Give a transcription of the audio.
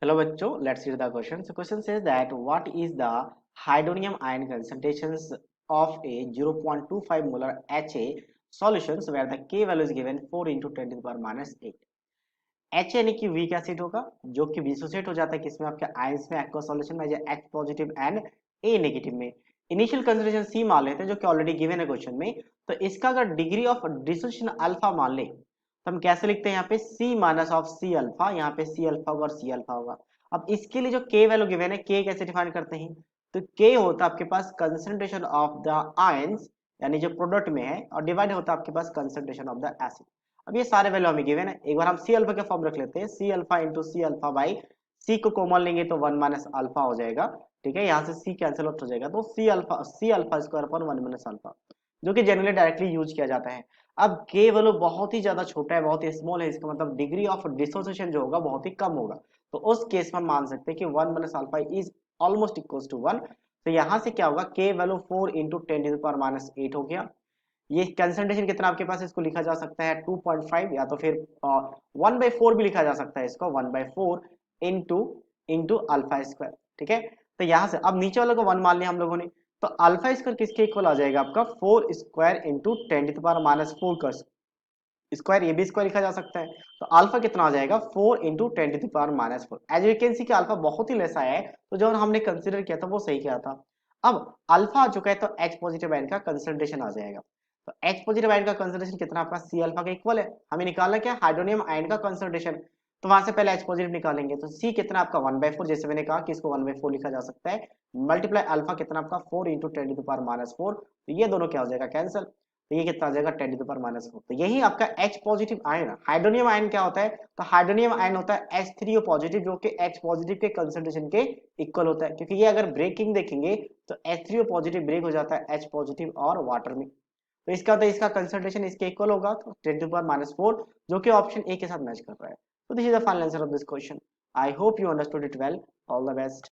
Hello बच्चों, let's read the question. So question says that what is the hydronium ion concentrations of a 0.25 molar Ha solutions where the K value is given 4 into 10 to the power minus 8. H यानी कि weak acid होगा जो कि dissociate हो जाता है किसमें आपके आयंस में एक्वा सॉल्यूशन में H positive and A negative में. इनिशियल कंसंट्रेशन C मान लेते हैं जो कि ऑलरेडी गिवन है क्वेश्चन में. तो इसका अगर डिग्री ऑफ डिसोसिएशन अल्फा मान ले तो हम कैसे लिखते हैं यहाँ पे C minus of C alpha. यहाँ पे C अल्फा होगा और C अल्फा होगा. अब इसके लिए जो K वैल्यू गिवन है K कैसे डिफाइन करते हैं तो K होता है आपके पास कंसंट्रेशन ऑफ द आयंस यानी जो प्रोडक्ट में है और डिवाइड होता है आपके पास कंसंट्रेशन ऑफ द एसिड. अब ये सारे वैल्यू हमें गिवन है. एक बार हम सी अल्फा के फॉर्म रख लेते हैं. C alpha into C alpha by C को कॉमन लेंगे तो 1 माइनस अल्फा हो जाएगा. ठीक है, यहाँ से सी कैंसिल आउट हो जाएगा तो C alpha square upon 1 minus alpha जो कि जनरली डायरेक्टली यूज किया जाता है. अब के वैल्यू बहुत ही ज्यादा छोटा है, बहुत ही स्मॉल है, इसका मतलब डिग्री ऑफ डिसोसिएशन जो होगा बहुत ही कम होगा. तो उस केस में हम मान सकते हैं कि 1 minus alpha is almost equal to 1. तो यहाँ से क्या होगा K value 4 into 10 to the power minus 8 हो गया. ये कंसंट्रेशन कितना आपके पास इसको लिखा जा सकता है 2.5 या तो फिर 1/4 भी लिखा जा सकता है इसको 1/4 इंटू इंटू अल्फा स्क्वायर. ठीक है, तो यहाँ से अब नीचे वाले को 1 मान लिया हम लोगों ने. तो अल्फा स्क्वायर किसके इक्वल आ जाएगा आपका 4 square into 10 to the power minus 4 का स्क्वायर. ये भी स्क्वायर लिखा जा सकता है. तो अल्फा कितना आ जाएगा 4 into 10 to the power minus 4. As you can see कि अल्फा बहुत ही लेस आया है तो जो हमने कंसिडर किया था वो सही किया था. अब अल्फा आ चुका है तो H पॉजिटिव आयन का कंसंट्रेशन आ जाएगा. तो H पॉजिटिव आयन का कंसंट्रेशन कितना आपका सी अल्फा का इक्वल है. हमें निकालना क्या हाइड्रोनियम आयन का कंसंट्रेशन. तो वहां से पहले H पॉजिटिव निकालेंगे तो C कितना आपका 1/4 जैसे मैंने कहा कि इसको 1/4 लिखा जा सकता है. मल्टीप्लाई अल्फा कितना आपका 4 into 10 to the power minus 4. तो ये दोनों क्या हो जाएगा कैंसिल. तो ये कितना आ जाएगा 10 टू द पावर माइनस 4. तो यही आपका H positive ion. Hydronium ion क्या होता है तो हाइड्रोनियम आयन होता है H3O पॉजिटिव जो कि H पॉजिटिव के कंसंट्रेशन के इक्वल होता है. क्योंकि ये अगर ब्रेकिंग देखेंगे तो H3O पॉजिटिव ब्रेक हो जाता है H पॉजिटिव और वाटर में. तो इसका होता है इसका कंसंट्रेशन इसके इक्वल होगा तो 10 टू द पावर माइनस 4 जो कि ऑप्शन ए के साथ मैच कर रहा है. तो this is the final answer of this question. I hope you understood it well. All the best.